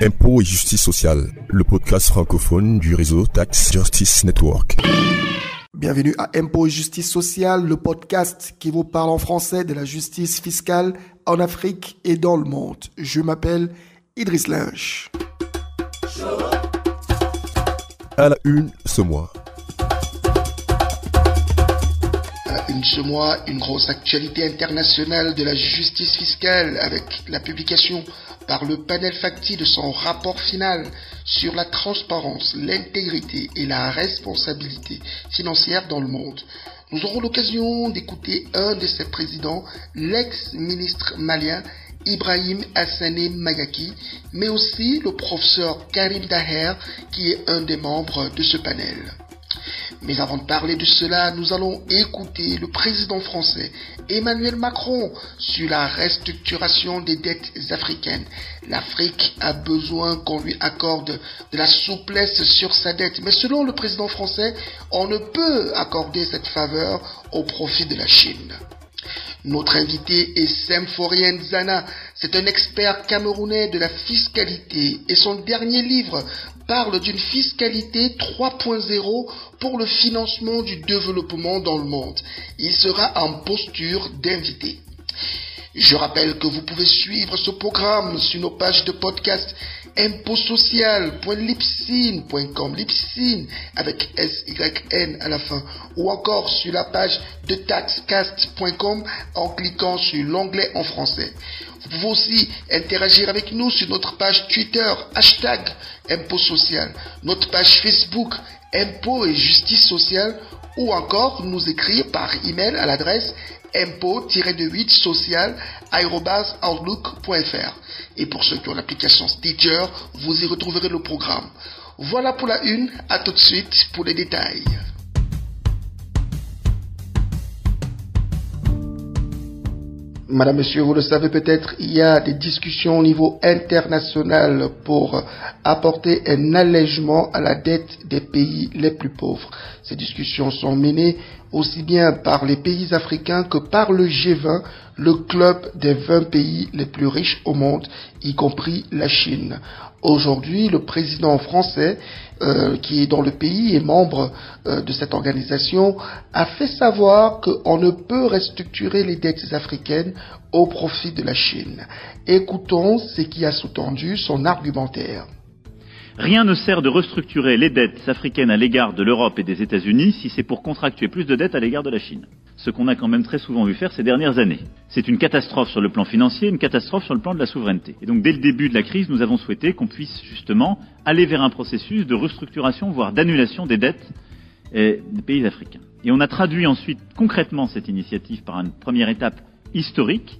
Impôts et justice sociale, le podcast francophone du réseau Tax Justice Network. Bienvenue à Impôts et justice sociale, le podcast qui vous parle en français de la justice fiscale en Afrique et dans le monde. Je m'appelle Idriss Lynch. À la une ce mois. Ce mois, une grosse actualité internationale de la justice fiscale avec la publication par le panel FACTI de son rapport final sur la transparence, l'intégrité et la responsabilité financière dans le monde. Nous aurons l'occasion d'écouter un de ses présidents, l'ex-ministre malien Ibrahim Hassané Magaki, mais aussi le professeur Karim Daher qui est un des membres de ce panel. Mais avant de parler de cela, nous allons écouter le président français Emmanuel Macron sur la restructuration des dettes africaines. L'Afrique a besoin qu'on lui accorde de la souplesse sur sa dette. Mais selon le président français, on ne peut accorder cette faveur au profit de la Chine. Notre invité est Symphorien Zana. C'est un expert camerounais de la fiscalité et son dernier livre parle d'une fiscalité 3.0 pour le financement du développement dans le monde. Il sera en posture d'invité. Je rappelle que vous pouvez suivre ce programme sur nos pages de podcast impotsocial.libsyn.com, Libsyn avec SYN à la fin, ou encore sur la page de taxcast.com en cliquant sur l'onglet en français. Vous pouvez aussi interagir avec nous sur notre page Twitter, #impotsocial, notre page Facebook, Impôts et justice sociale, ou encore nous écrire par email à l'adresse impôt-social@outlook.fr. Et pour ceux qui ont l'application Stitcher, vous y retrouverez le programme. Voilà pour la une, à tout de suite pour les détails. Madame, Monsieur, vous le savez peut-être, il y a des discussions au niveau international pour apporter un allègement à la dette des pays les plus pauvres. Ces discussions sont menées aussi bien par les pays africains que par le G20, le club des 20 pays les plus riches au monde, y compris la Chine. Aujourd'hui, le président français, qui est dans le pays et membre de cette organisation, a fait savoir qu'on ne peut restructurer les dettes africaines au profit de la Chine. Écoutons ce qui a sous-tendu son argumentaire. Rien ne sert de restructurer les dettes africaines à l'égard de l'Europe et des États-Unis si c'est pour contractuer plus de dettes à l'égard de la Chine. Ce qu'on a quand même très souvent vu faire ces dernières années. C'est une catastrophe sur le plan financier, une catastrophe sur le plan de la souveraineté. Et donc dès le début de la crise, nous avons souhaité qu'on puisse justement aller vers un processus de restructuration, voire d'annulation des dettes des pays africains. Et on a traduit ensuite concrètement cette initiative par une première étape historique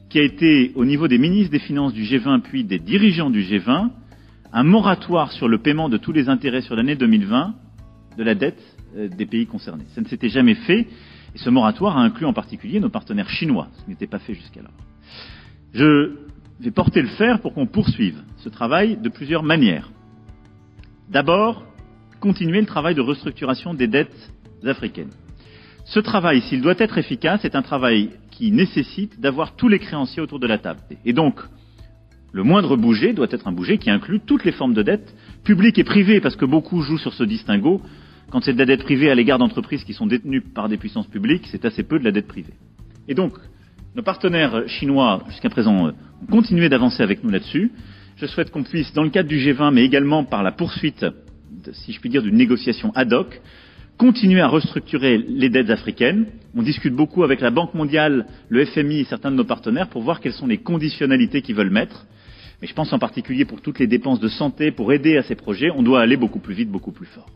qui a été au niveau des ministres des Finances du G20 puis des dirigeants du G20, un moratoire sur le paiement de tous les intérêts sur l'année 2020 de la dette des pays concernés. Ça ne s'était jamais fait, et ce moratoire a inclus en particulier nos partenaires chinois, ce qui n'était pas fait jusqu'alors. Je vais porter le fer pour qu'on poursuive ce travail de plusieurs manières. D'abord, continuer le travail de restructuration des dettes africaines. Ce travail, s'il doit être efficace, est un travail qui nécessite d'avoir tous les créanciers autour de la table. Et donc, le moindre budget doit être un budget qui inclut toutes les formes de dette, publiques et privées, parce que beaucoup jouent sur ce distinguo. Quand c'est de la dette privée à l'égard d'entreprises qui sont détenues par des puissances publiques, c'est assez peu de la dette privée. Et donc, nos partenaires chinois, jusqu'à présent, ont continué d'avancer avec nous là-dessus. Je souhaite qu'on puisse, dans le cadre du G20, mais également par la poursuite, si je puis dire, d'une négociation ad hoc, continuer à restructurer les dettes africaines. On discute beaucoup avec la Banque mondiale, le FMI et certains de nos partenaires pour voir quelles sont les conditionnalités qu'ils veulent mettre. Mais je pense en particulier pour toutes les dépenses de santé, pour aider à ces projets, on doit aller beaucoup plus vite, beaucoup plus fort.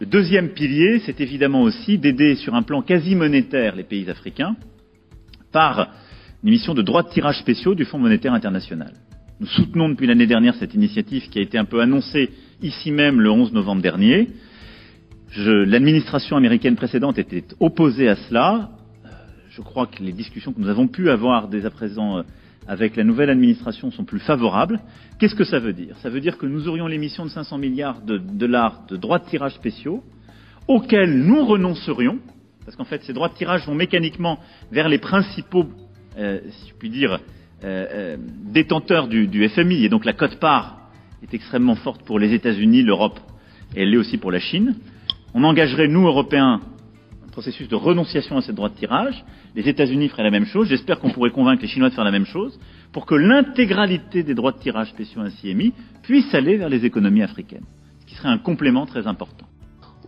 Le deuxième pilier, c'est évidemment aussi d'aider sur un plan quasi monétaire les pays africains par une émission de droits de tirage spéciaux du Fonds monétaire international. Nous soutenons depuis l'année dernière cette initiative qui a été un peu annoncée ici même le 11 novembre dernier. L'administration américaine précédente était opposée à cela. Je crois que les discussions que nous avons pu avoir dès à présent avec la nouvelle administration sont plus favorables. Qu'est-ce que ça veut dire? Ça veut dire que nous aurions l'émission de 500 milliards de dollars de droits de tirage spéciaux auxquels nous renoncerions, parce qu'en fait ces droits de tirage vont mécaniquement vers les principaux si je puis dire, détenteur du FMI, et donc la quote-part est extrêmement forte pour les États-Unis, l'Europe, et elle l'est aussi pour la Chine. On engagerait, nous, Européens, un processus de renonciation à cette droit de tirage. Les États-Unis feraient la même chose. J'espère qu'on pourrait convaincre les Chinois de faire la même chose pour que l'intégralité des droits de tirage spéciaux ainsi émis puisse aller vers les économies africaines, ce qui serait un complément très important.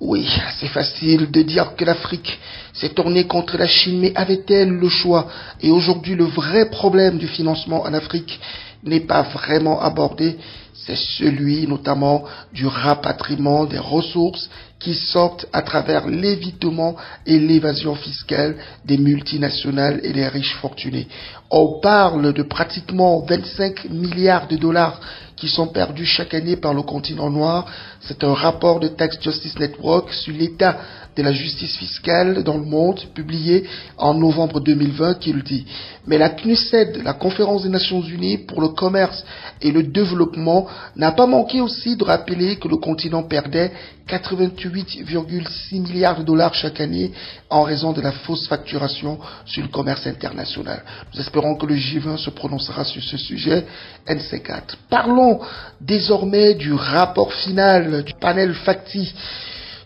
Oui, c'est facile de dire que l'Afrique s'est tournée contre la Chine, mais avait-elle le choix? Et aujourd'hui, le vrai problème du financement en Afrique n'est pas vraiment abordé. C'est celui notamment du rapatriement des ressources qui sortent à travers l'évitement et l'évasion fiscale des multinationales et des riches fortunés. On parle de pratiquement 25 milliards de dollars qui sont perdus chaque année par le continent noir. C'est un rapport de Tax Justice Network sur l'état de la justice fiscale dans le monde, publié en novembre 2020, qui le dit. Mais la CNUSED, la Conférence des Nations Unies pour le commerce et le développement, n'a pas manqué aussi de rappeler que le continent perdait 88,6 milliards de dollars chaque année en raison de la fausse facturation sur le commerce international. Nous espérons que le G20 se prononcera sur ce sujet, NC4. Parlons désormais du rapport final du panel FACTI.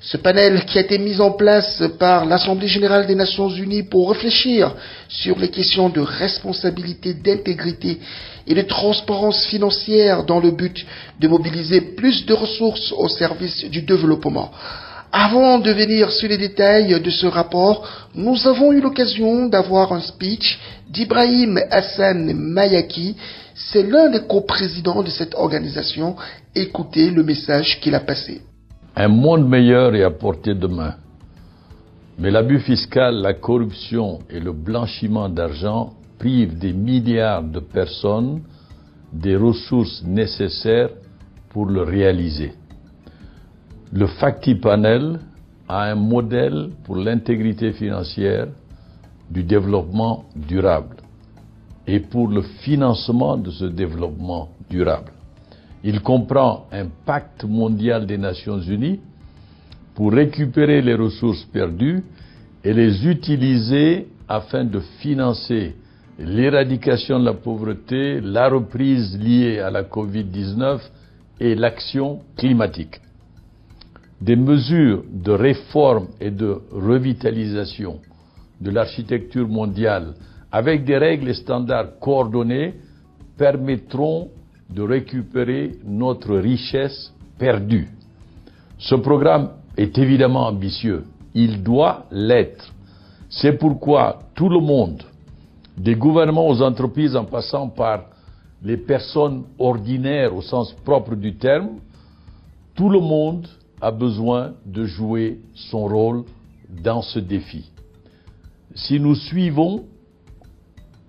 Ce panel qui a été mis en place par l'Assemblée générale des Nations unies pour réfléchir sur les questions de responsabilité, d'intégrité et de transparence financière dans le but de mobiliser plus de ressources au service du développement. Avant de venir sur les détails de ce rapport, nous avons eu l'occasion d'avoir un speech d'Ibrahim Hassan Mayaki. C'est l'un des coprésidents de cette organisation. Écoutez le message qu'il a passé. Un monde meilleur est à portée de main. Mais l'abus fiscal, la corruption et le blanchiment d'argent privent des milliards de personnes des ressources nécessaires pour le réaliser. Le FACTI Panel a un modèle pour l'intégrité financière du développement durable et pour le financement de ce développement durable. Il comprend un pacte mondial des Nations Unies pour récupérer les ressources perdues et les utiliser afin de financer l'éradication de la pauvreté, la reprise liée à la Covid-19 et l'action climatique. Des mesures de réforme et de revitalisation de l'architecture mondiale avec des règles et standards coordonnés permettront de récupérer notre richesse perdue. Ce programme est évidemment ambitieux. Il doit l'être. C'est pourquoi tout le monde, des gouvernements aux entreprises en passant par les personnes ordinaires au sens propre du terme, tout le monde a besoin de jouer son rôle dans ce défi. Si nous suivons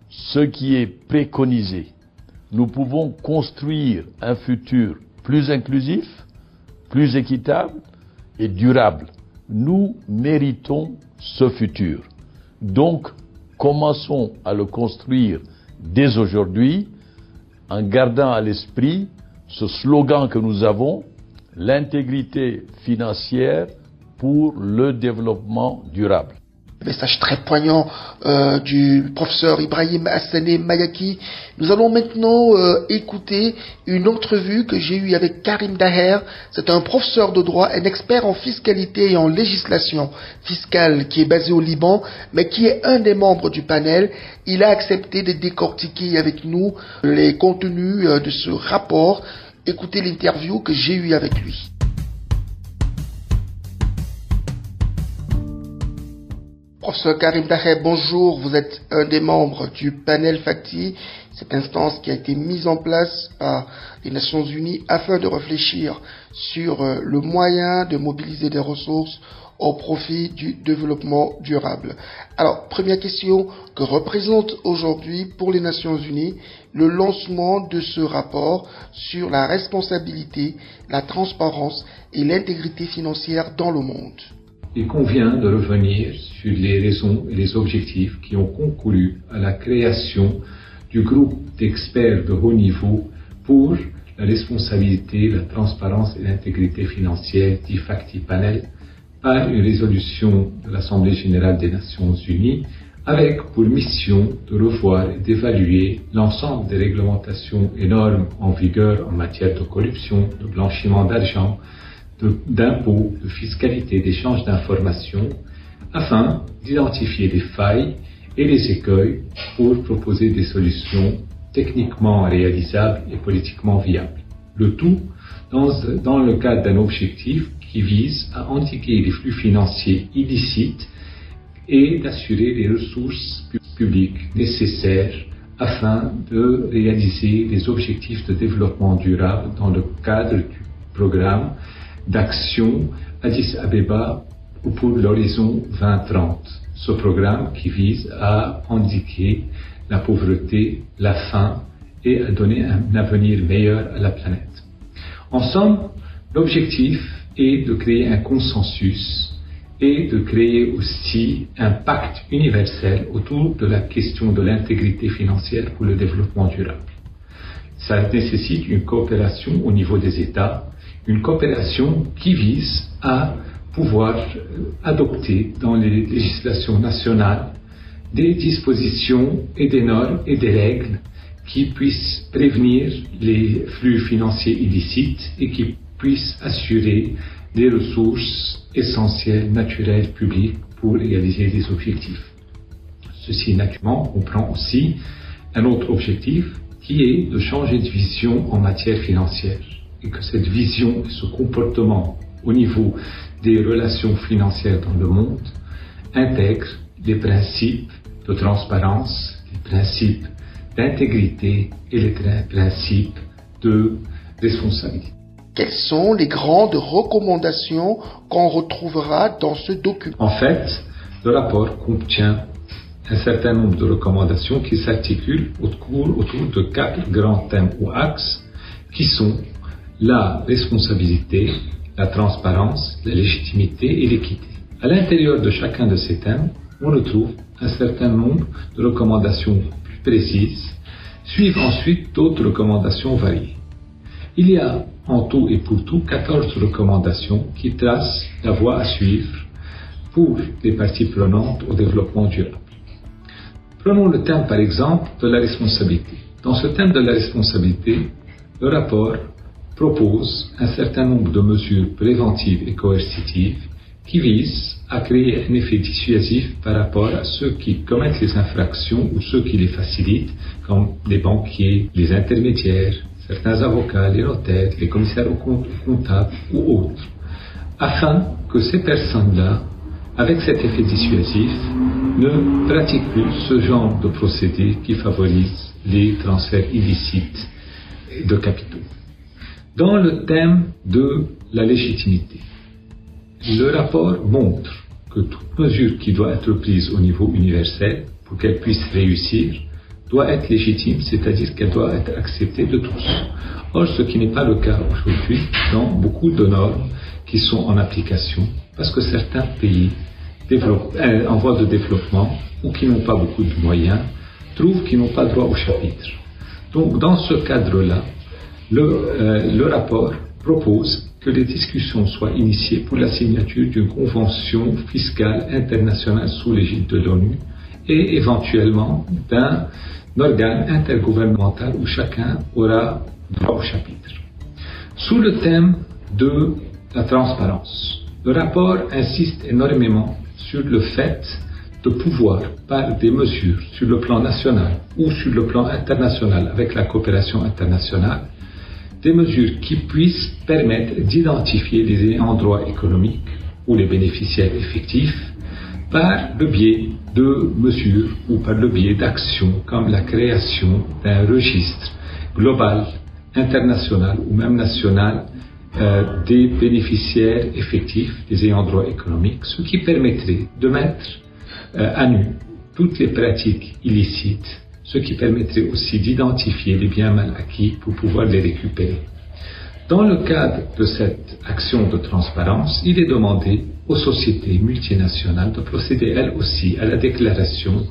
ce qui est préconisé, nous pouvons construire un futur plus inclusif, plus équitable et durable. Nous méritons ce futur. Donc, commençons à le construire dès aujourd'hui en gardant à l'esprit ce slogan que nous avons, l'intégrité financière pour le développement durable. Message très poignant du professeur Ibrahim Hassan Mayaki. Nous allons maintenant écouter une entrevue que j'ai eue avec Karim Daher. C'est un professeur de droit, un expert en fiscalité et en législation fiscale qui est basé au Liban, mais qui est un des membres du panel. Il a accepté de décortiquer avec nous les contenus de ce rapport. Écoutez l'interview que j'ai eue avec lui. Professeur Karim Daher, bonjour. Vous êtes un des membres du panel FACTI, cette instance qui a été mise en place par les Nations Unies afin de réfléchir sur le moyen de mobiliser des ressources au profit du développement durable. Alors, première question, que représente aujourd'hui pour les Nations Unies le lancement de ce rapport sur la responsabilité, la transparence et l'intégrité financière dans le monde? Il convient de revenir sur les raisons et les objectifs qui ont concouru à la création du groupe d'experts de haut niveau pour la responsabilité, la transparence et l'intégrité financière, dit FACTI Panel, par une résolution de l'Assemblée générale des Nations Unies avec pour mission de revoir et d'évaluer l'ensemble des réglementations et normes en vigueur en matière de corruption, de blanchiment d'argent, d'impôts, de fiscalité, d'échange d'informations, afin d'identifier les failles et les écueils pour proposer des solutions techniquement réalisables et politiquement viables. Le tout dans le cadre d'un objectif qui vise à endiguer les flux financiers illicites et d'assurer les ressources publiques nécessaires afin de réaliser les objectifs de développement durable dans le cadre du programme d'action Addis Abeba pour l'horizon 2030. Ce programme qui vise à endiguer la pauvreté, la faim et à donner un avenir meilleur à la planète. En somme, l'objectif est de créer un consensus et de créer aussi un pacte universel autour de la question de l'intégrité financière pour le développement durable. Ça nécessite une coopération au niveau des États, une coopération qui vise à pouvoir adopter dans les législations nationales des dispositions et des normes et des règles qui puissent prévenir les flux financiers illicites et qui puissent assurer des ressources essentielles, naturelles, publiques pour réaliser des objectifs. Ceci, naturellement, comprend aussi un autre objectif qui est de changer de vision en matière financière et que cette vision et ce comportement au niveau des relations financières dans le monde intègrent les principes de transparence, les principes d'intégrité et les principes de responsabilité. Quelles sont les grandes recommandations qu'on retrouvera dans ce document? En fait, le rapport contient un certain nombre de recommandations qui s'articulent autour de 4 grands thèmes ou axes qui sont la responsabilité, la transparence, la légitimité et l'équité. À l'intérieur de chacun de ces thèmes, on retrouve un certain nombre de recommandations plus précises, suivent ensuite d'autres recommandations variées. Il y a en tout et pour tout 14 recommandations qui tracent la voie à suivre pour les parties prenantes au développement durable. Prenons le thème par exemple de la responsabilité. Dans ce thème de la responsabilité, le rapport propose un certain nombre de mesures préventives et coercitives qui visent à créer un effet dissuasif par rapport à ceux qui commettent les infractions ou ceux qui les facilitent, comme les banquiers, les intermédiaires, certains avocats, les notaires, les commissaires aux comptables ou autres, afin que ces personnes-là, avec cet effet dissuasif, ne pratiquent plus ce genre de procédés qui favorisent les transferts illicites de capitaux. Dans le thème de la légitimité, le rapport montre que toute mesure qui doit être prise au niveau universel pour qu'elle puisse réussir doit être légitime, c'est-à-dire qu'elle doit être acceptée de tous. Or, ce qui n'est pas le cas aujourd'hui dans beaucoup de normes qui sont en application, parce que certains pays en voie de développement ou qui n'ont pas beaucoup de moyens trouvent qu'ils n'ont pas droit au chapitre. Donc, dans ce cadre-là, le rapport propose que les discussions soient initiées pour la signature d'une convention fiscale internationale sous l'égide de l'ONU et éventuellement d'un organe intergouvernemental où chacun aura droit au chapitre. Sous le thème de la transparence, le rapport insiste énormément sur le fait de pouvoir, par des mesures sur le plan national ou sur le plan international avec la coopération internationale, des mesures qui puissent permettre d'identifier les ayants droit économiques ou les bénéficiaires effectifs par le biais de mesures ou par le biais d'actions comme la création d'un registre global, international ou même national des bénéficiaires effectifs des ayants droit économiques, ce qui permettrait de mettre à nu toutes les pratiques illicites, ce qui permettrait aussi d'identifier les biens mal acquis pour pouvoir les récupérer. Dans le cadre de cette action de transparence, il est demandé aux sociétés multinationales de procéder elles aussi à la déclaration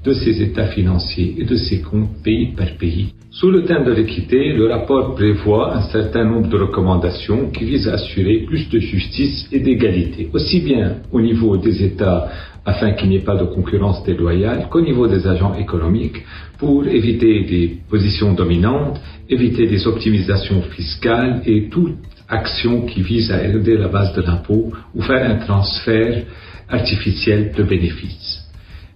de ses états financiers et de ses comptes pays par pays. Sous le thème de l'équité, le rapport prévoit un certain nombre de recommandations qui visent à assurer plus de justice et d'égalité, aussi bien au niveau des États afin qu'il n'y ait pas de concurrence déloyale, qu'au niveau des agents économiques, pour éviter des positions dominantes, éviter des optimisations fiscales et toute action qui vise à élever la base de l'impôt ou faire un transfert artificiel de bénéfices.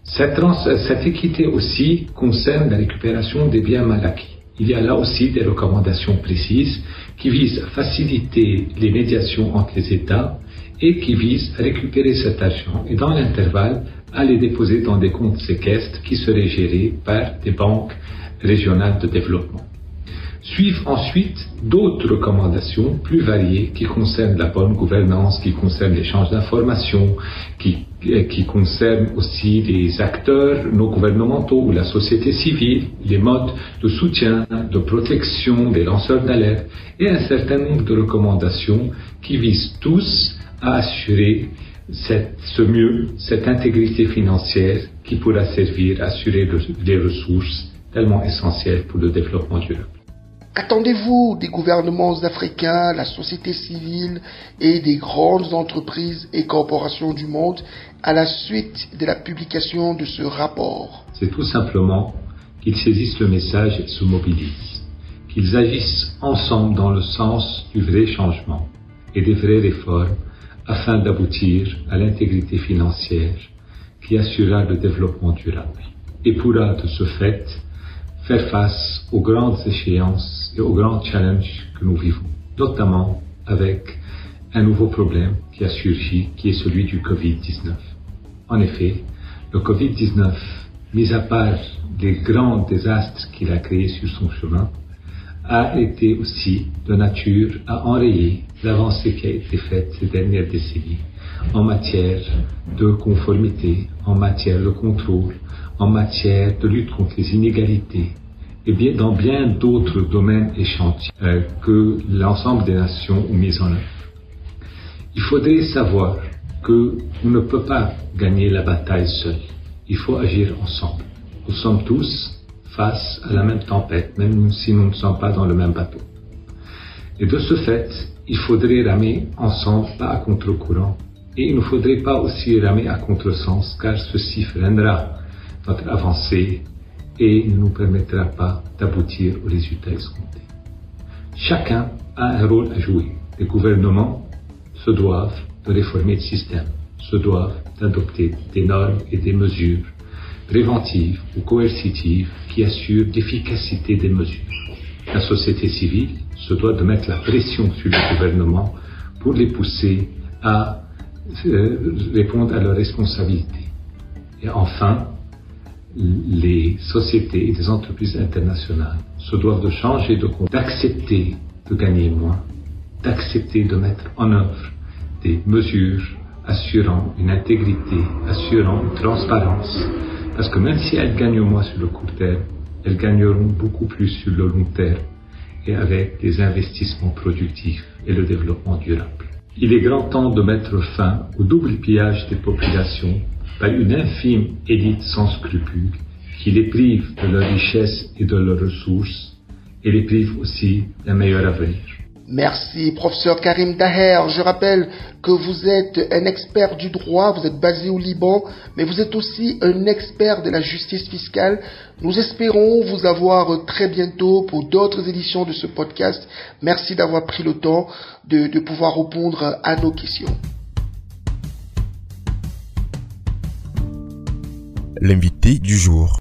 Cette équité aussi concerne la récupération des biens mal acquis. Il y a là aussi des recommandations précises qui visent à faciliter les médiations entre les États et qui visent à récupérer cet argent et dans l'intervalle à les déposer dans des comptes séquestres qui seraient gérés par des banques régionales de développement. Suivent ensuite d'autres recommandations plus variées qui concernent la bonne gouvernance, qui concernent l'échange d'informations, qui concernent aussi les acteurs non gouvernementaux ou la société civile, les modes de soutien, de protection des lanceurs d'alerte et un certain nombre de recommandations qui visent tous à assurer cette intégrité financière qui pourra servir à assurer les ressources tellement essentielles pour le développement durable. Qu'attendez-vous des gouvernements africains, la société civile et des grandes entreprises et corporations du monde à la suite de la publication de ce rapport? C'est tout simplement qu'ils saisissent le message et se mobilisent, qu'ils agissent ensemble dans le sens du vrai changement et des vraies réformes afin d'aboutir à l'intégrité financière qui assurera le développement durable et pourra de ce fait faire face aux grandes échéances et aux grands challenges que nous vivons, notamment avec un nouveau problème qui a surgi, qui est celui du Covid-19. En effet, le Covid-19, mis à part les grands désastres qu'il a créés sur son chemin, a été aussi de nature à enrayer l'avancée qui a été faite ces dernières décennies en matière de conformité, en matière de contrôle, en matière de lutte contre les inégalités, et bien dans bien d'autres domaines et chantiers que l'ensemble des nations ont mis en œuvre. Il faudrait savoir qu'on ne peut pas gagner la bataille seul. Il faut agir ensemble. Nous sommes tous face à la même tempête, même si nous ne sommes pas dans le même bateau. Et de ce fait, il faudrait ramer ensemble, pas à contre-courant. Et il ne faudrait pas aussi ramer à contresens, car ceci freinera notre avancée et ne nous permettra pas d'aboutir aux résultats escomptés. Chacun a un rôle à jouer. Les gouvernements se doivent de réformer le système, se doivent d'adopter des normes et des mesures préventives ou coercitives qui assurent l'efficacité des mesures. La société civile se doit de mettre la pression sur les gouvernements pour les pousser à répondre à leurs responsabilités. Et enfin, les sociétés et les entreprises internationales se doivent de changer de compte, d'accepter de gagner moins, d'accepter de mettre en œuvre des mesures assurant une intégrité, assurant une transparence, parce que même si elles gagnent moins sur le court terme, elles gagneront beaucoup plus sur le long terme et avec des investissements productifs et le développement durable. Il est grand temps de mettre fin au double pillage des populations par une infime élite sans scrupules qui les prive de leur richesse et de leurs ressources et les prive aussi d'un meilleur avenir. Merci, professeur Karim Daher. Je rappelle que vous êtes un expert du droit, vous êtes basé au Liban, mais vous êtes aussi un expert de la justice fiscale. Nous espérons vous avoir très bientôt pour d'autres éditions de ce podcast. Merci d'avoir pris le temps de pouvoir répondre à nos questions. L'invité du jour.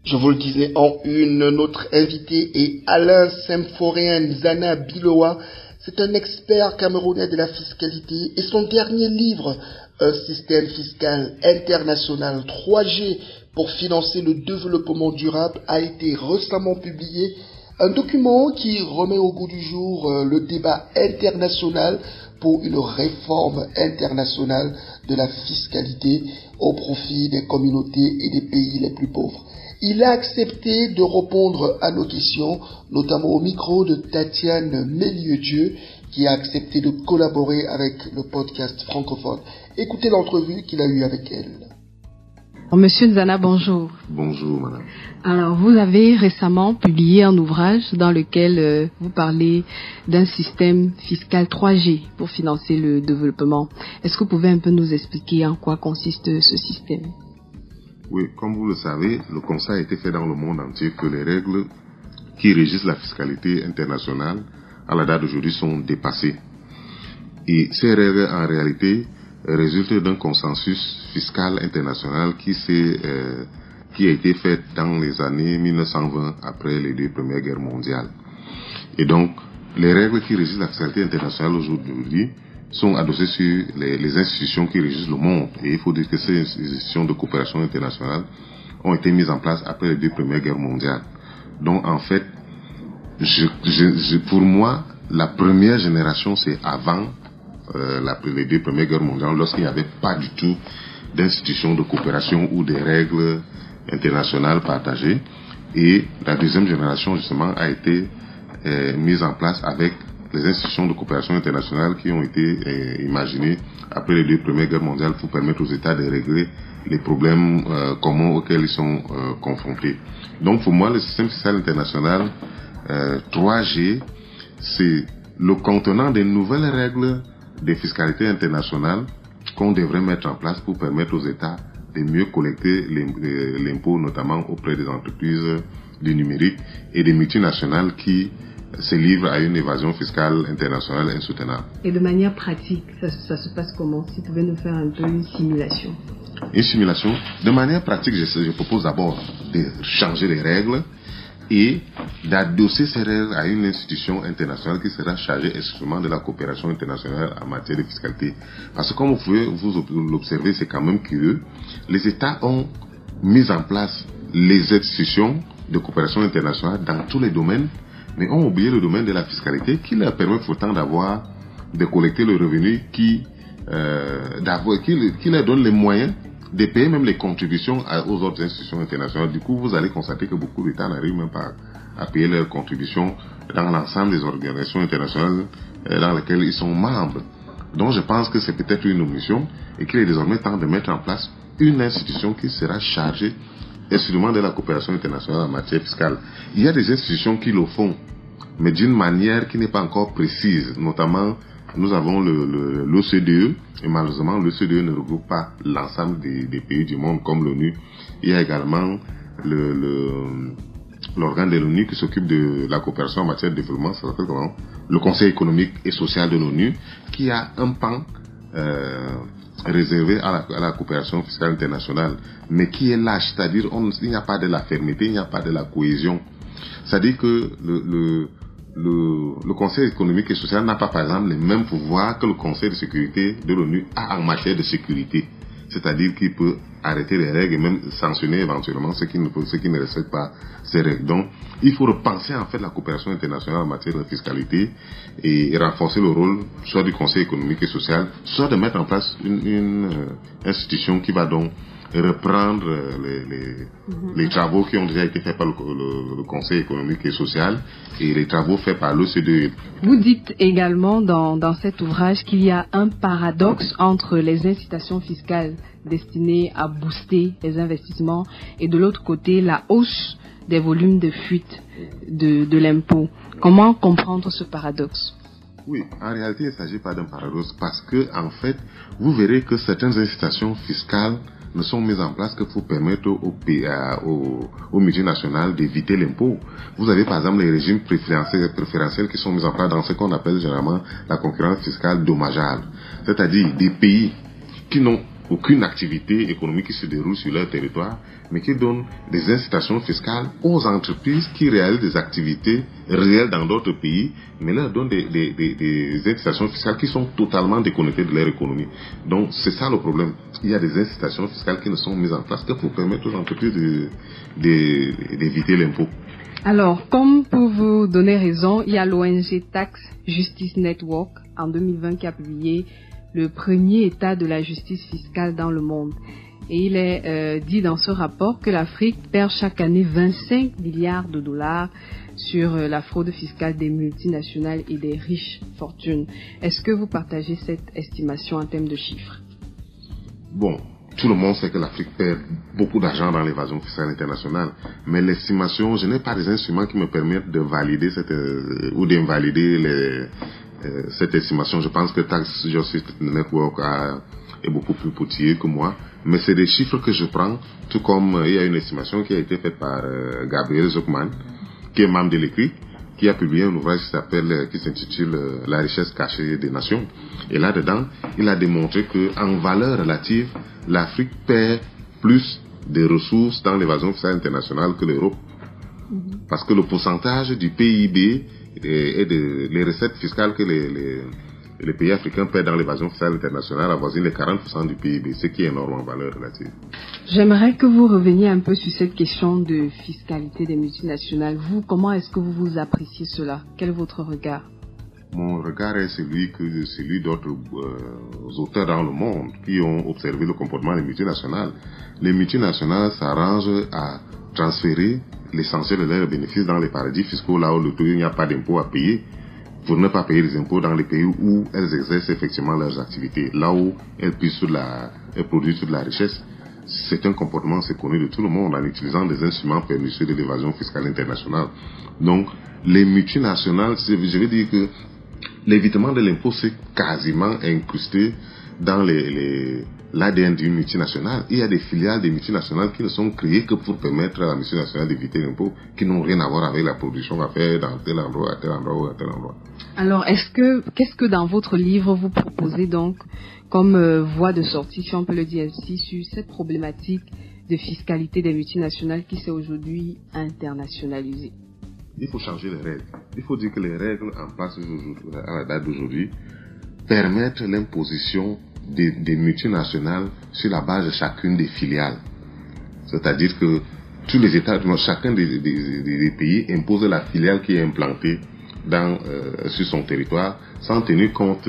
Je vous le disais en une, notre invité est Alain Semphoréen Zana Biloa. C'est un expert camerounais de la fiscalité et son dernier livre, Un système fiscal international 3G pour financer le développement durable, a été récemment publié. Un document qui remet au goût du jour le débat international pour une réforme internationale de la fiscalité au profit des communautés et des pays les plus pauvres. Il a accepté de répondre à nos questions, notamment au micro de Tatiane Mélieu-Dieu, qui a accepté de collaborer avec le podcast francophone. Écoutez l'entrevue qu'il a eue avec elle. Monsieur Nzana, bonjour. Bonjour, madame. Alors, vous avez récemment publié un ouvrage dans lequel vous parlez d'un système fiscal 3G pour financer le développement. Est-ce que vous pouvez un peu nous expliquer en quoi consiste ce système? Oui, comme vous le savez, le constat a été fait dans le monde entier que les règles qui régissent la fiscalité internationale à la date d'aujourd'hui sont dépassées. Et ces règles, en réalité, résultent d'un consensus fiscal international qui a été fait dans les années 1920, après les 2 premières guerres mondiales. Et donc, les règles qui régissent la fiscalité internationale aujourd'hui sont adossées sur les institutions qui régissent le monde. Et il faut dire que ces institutions de coopération internationale ont été mises en place après les 2 premières guerres mondiales. Donc, en fait, pour moi, la première génération, c'est avant les 2 premières guerres mondiales, lorsqu'il n'y avait pas du tout d'institutions de coopération ou des règles internationales partagées. Et la deuxième génération, justement, a été mise en place avec les institutions de coopération internationale qui ont été imaginées après les 2 premières guerres mondiales pour permettre aux États de régler les problèmes communs auxquels ils sont confrontés. Donc, pour moi, le système fiscal international 3G, c'est le contenant des nouvelles règles de fiscalité internationale qu'on devrait mettre en place pour permettre aux États de mieux collecter l'impôt, notamment auprès des entreprises du numérique et des multinationales qui se livrent à une évasion fiscale internationale insoutenable. Et de manière pratique, ça se passe comment? Si vous pouvez nous faire un peu une simulation. Une simulation? De manière pratique, je propose d'abord de changer les règles et d'adosser ces règles à une institution internationale qui sera chargée exclusivement de la coopération internationale en matière de fiscalité. Parce que comme vous pouvez vous l'observer, c'est quand même curieux. Les États ont mis en place les institutions de coopération internationale dans tous les domaines, mais ont oublié le domaine de la fiscalité qui leur permet pourtant de collecter le revenu qui leur donne les moyens de payer même les contributions aux autres institutions internationales. Du coup, vous allez constater que beaucoup d'États n'arrivent même pas à payer leurs contributions dans l'ensemble des organisations internationales dans lesquelles ils sont membres. Donc, je pense que c'est peut-être une omission et qu'il est désormais temps de mettre en place une institution qui sera chargée exclusivement de la coopération internationale en matière fiscale. Il y a des institutions qui le font, mais d'une manière qui n'est pas encore précise. Notamment, nous avons l'OCDE, et malheureusement, l'OCDE ne regroupe pas l'ensemble des pays du monde comme l'ONU. Il y a également l'organe de l'ONU qui s'occupe de la coopération en matière de développement, ça s'appelle comment? Le Conseil économique et social de l'ONU, qui a un pan réservé à la coopération fiscale internationale, mais qui est lâche, c'est-à-dire il n'y a pas de la fermeté, il n'y a pas de la cohésion. C'est-à-dire que le Conseil économique et social n'a pas, par exemple, les mêmes pouvoirs que le Conseil de sécurité de l'ONU a en matière de sécurité. C'est-à-dire qu'il peut arrêter les règles et même sanctionner éventuellement ceux qui ne respectent pas ces règles. Donc, il faut repenser en fait la coopération internationale en matière de fiscalité et renforcer le rôle soit du Conseil économique et social, soit de mettre en place une institution qui va donc reprendre les travaux qui ont déjà été faits par le Conseil économique et social et les travaux faits par l'OCDE. Vous dites également dans cet ouvrage qu'il y a un paradoxe entre les incitations fiscales destinées à booster les investissements et de l'autre côté la hausse des volumes de fuite de l'impôt. Comment comprendre ce paradoxe? Oui, en réalité, il ne s'agit pas d'un paradoxe parce que, en fait, vous verrez que certaines incitations fiscales ne sont mises en place que pour permettre aux multinationales d'éviter l'impôt. Vous avez par exemple les régimes préférentiels qui sont mis en place dans ce qu'on appelle généralement la concurrence fiscale dommageable. C'est-à-dire des pays qui n'ont aucune activité économique qui se déroule sur leur territoire, mais qui donnent des incitations fiscales aux entreprises qui réalisent des activités réelles dans d'autres pays, mais leur donnent des incitations fiscales qui sont totalement déconnectées de leur économie. Donc c'est ça le problème. Il y a des incitations fiscales qui ne sont mises en place que pour permettre aux entreprises d'éviter l'impôt. Alors, comme pour vous donner raison, il y a l'ONG Tax Justice Network en 2020 qui a publié le premier état de la justice fiscale dans le monde. Et il est dit dans ce rapport que l'Afrique perd chaque année 25 milliards de dollars sur la fraude fiscale des multinationales et des riches fortunes. Est-ce que vous partagez cette estimation en termes de chiffres? Bon, tout le monde sait que l'Afrique perd beaucoup d'argent dans l'évasion fiscale internationale. Mais l'estimation, je n'ai pas des instruments qui me permettent de valider ou d'invalider cette estimation. Je pense que Tax Justice Network est beaucoup plus pointillé que moi. Mais c'est des chiffres que je prends, tout comme il y a une estimation qui a été faite par Gabriel Zuckman, qui est membre de l'ECRI, qui a publié un ouvrage qui s'intitule La richesse cachée des nations. Et là-dedans, il a démontré qu'en valeur relative, l'Afrique perd plus de ressources dans l'évasion fiscale internationale que l'Europe. Parce que le pourcentage du PIB et les recettes fiscales que les pays africains paient dans l'évasion fiscale internationale avoisine les 40% du PIB, ce qui est énorme en valeur relative. J'aimerais que vous reveniez un peu sur cette question de fiscalité des multinationales. Vous, comment est-ce que vous appréciez cela? Quel est votre regard? Mon regard est celui d'autres auteurs dans le monde qui ont observé le comportement des multinationales. Les multinationales s'arrangent à transférer l'essentiel de leurs bénéfices dans les paradis fiscaux, là où il n'y a pas d'impôts à payer, pour ne pas payer les impôts dans les pays où elles exercent effectivement leurs activités, là où elles produisent de la richesse. C'est un comportement, c'est connu de tout le monde, en utilisant des instruments pernicieux de l'évasion fiscale internationale. Donc, les multinationales, je veux dire que l'évitement de l'impôt, c'est quasiment incrusté dans l'ADN d'une multinationale. Il y a des filiales des multinationales qui ne sont créées que pour permettre à la multinationale d'éviter l'impôt, qui n'ont rien à voir avec la production à faire dans tel endroit, à tel endroit ou à tel endroit. Alors, qu'est-ce que dans votre livre vous proposez donc comme voie de sortie, si on peut le dire ainsi, sur cette problématique de fiscalité des multinationales qui s'est aujourd'hui internationalisée? Il faut changer les règles. Il faut dire que les règles en place à la date d'aujourd'hui permettent l'imposition des multinationales sur la base de chacune des filiales. C'est-à-dire que tous les États, chacun des pays impose la filiale qui est implantée sur son territoire sans tenir compte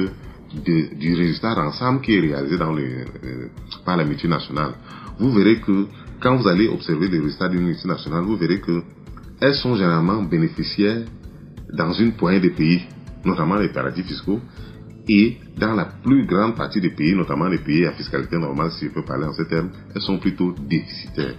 du résultat d'ensemble qui est réalisé par la multinationale. Vous verrez que quand vous allez observer les résultats d'une multinationale, vous verrez que elles sont généralement bénéficiaires dans une poignée de pays, notamment les paradis fiscaux, et dans la plus grande partie des pays, notamment les pays à fiscalité normale, si je peux parler en ces termes, elles sont plutôt déficitaires.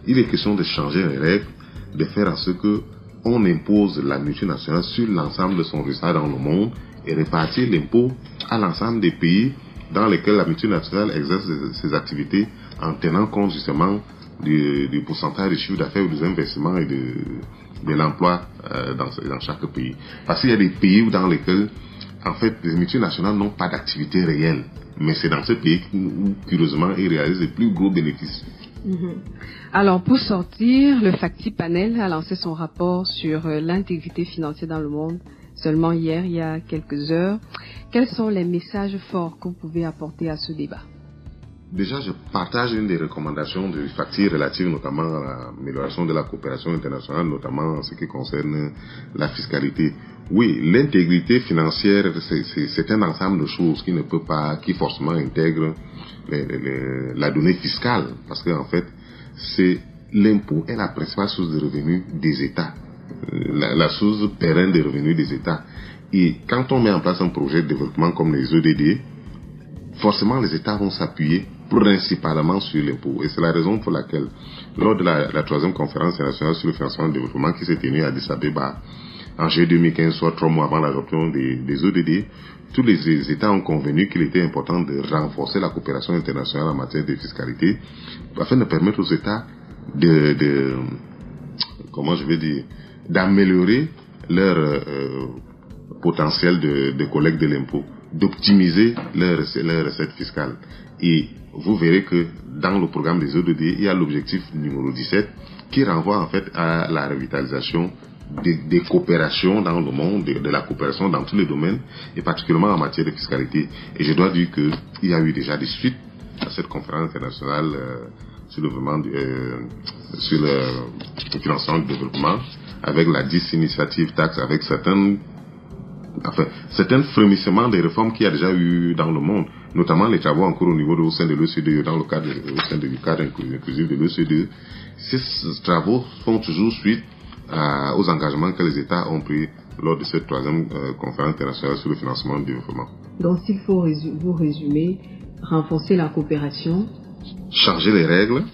Il est question de changer les règles, de faire en sorte que on impose la multinationale sur l'ensemble de son résultat dans le monde et répartir l'impôt à l'ensemble des pays dans lesquels la multinationale exerce ses activités en tenant compte justement du pourcentage de chiffre d'affaires ou des investissements et de l'emploi dans chaque pays. Parce qu'il y a des pays dans lesquels, en fait, les multinationales n'ont pas d'activité réelle. Mais c'est dans ce pays où, curieusement, ils réalisent les plus gros bénéfices. Alors, pour sortir, le FACTI Panel a lancé son rapport sur l'intégrité financière dans le monde seulement hier, il y a quelques heures. Quels sont les messages forts que vous pouvez apporter à ce débat? Déjà, je partage une des recommandations du FACTI relative notamment à l'amélioration de la coopération internationale, notamment en ce qui concerne la fiscalité. Oui, l'intégrité financière, c'est un ensemble de choses qui forcément intègre la donnée fiscale, parce qu'en fait, c'est l'impôt est la principale source de revenus des États, la source pérenne des revenus des États. Et quand on met en place un projet de développement comme les EDD, forcément les États vont s'appuyer principalement sur l'impôt. Et c'est la raison pour laquelle, lors de la 3e conférence internationale sur le financement du développement qui s'est tenue à Addis Abeba en juillet 2015, soit 3 mois avant l'adoption des ODD, tous les États ont convenu qu'il était important de renforcer la coopération internationale en matière de fiscalité afin de permettre aux États d'améliorer leur potentiel de collecte de l'impôt, d'optimiser leurs recettes fiscales. Et vous verrez que dans le programme des ODD, il y a l'objectif numéro 17 qui renvoie en fait à la revitalisation des coopérations dans le monde, de la coopération dans tous les domaines, et particulièrement en matière de fiscalité. Et je dois dire qu'il y a eu déjà des suites à cette conférence internationale sur le financement du développement, avec la 10 initiative taxe, avec certains frémissements des réformes qu'il y a déjà eu dans le monde, notamment les travaux encore au sein de l'OCDE, dans le cadre du cadre inclusif de l'OCDE. Ces travaux font toujours suite aux engagements que les États ont pris lors de cette 3e conférence internationale sur le financement du développement. Donc, s'il faut vous résumer, renforcer la coopération, changer les règles,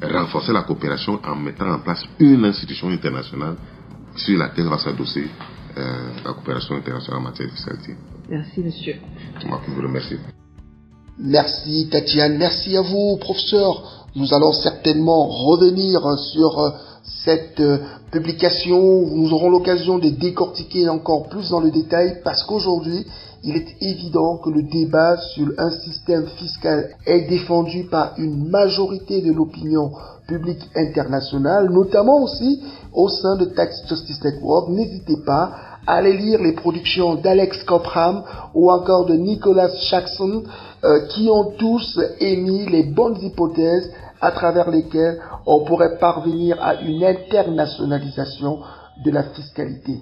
renforcer la coopération en mettant en place une institution internationale sur laquelle va s'adosser la coopération internationale en matière de fiscalité. Merci, monsieur. C'est moi qui vous remercie. Merci Tatiane, merci à vous professeur. Nous allons certainement revenir sur cette publication. Nous aurons l'occasion de décortiquer encore plus dans le détail parce qu'aujourd'hui, il est évident que le débat sur un système fiscal est défendu par une majorité de l'opinion publique internationale, notamment aussi au sein de Tax Justice Network. N'hésitez pas à aller lire les productions d'Alex Cophram ou encore de Nicholas Jackson qui ont tous émis les bonnes hypothèses à travers lesquelles on pourrait parvenir à une internationalisation de la fiscalité.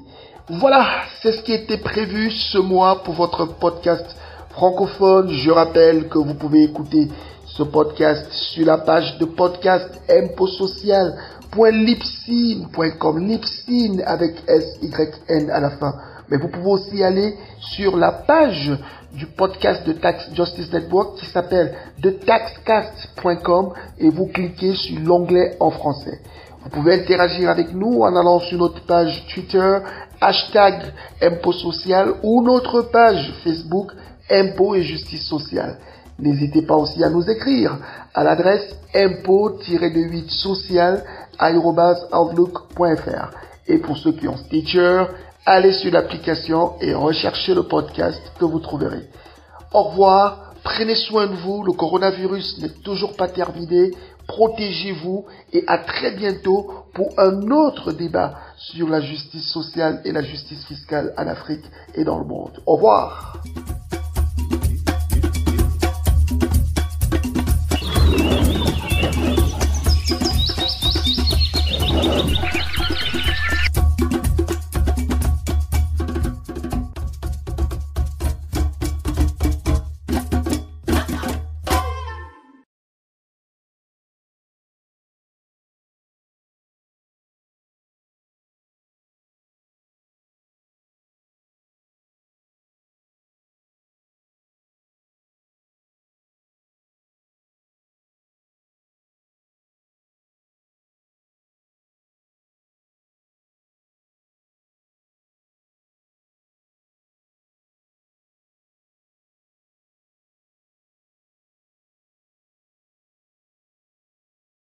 Voilà, c'est ce qui était prévu ce mois pour votre podcast francophone. Je rappelle que vous pouvez écouter ce podcast sur la page de podcast impotsocial.libsyn.com, Libsyn avec SYN à la fin. Mais vous pouvez aussi aller sur la page du podcast de Tax Justice Network qui s'appelle thetaxcast.com et vous cliquez sur l'onglet en français. Vous pouvez interagir avec nous en allant sur notre page Twitter, #ImpoSocial ou notre page Facebook Impôt et Justice Sociale. N'hésitez pas aussi à nous écrire à l'adresse impôt-social@outlook.fr. Et pour ceux qui ont Stitcher, allez sur l'application et recherchez le podcast que vous trouverez. Au revoir, prenez soin de vous, le coronavirus n'est toujours pas terminé, protégez-vous et à très bientôt pour un autre débat sur la justice sociale et la justice fiscale en Afrique et dans le monde. Au revoir.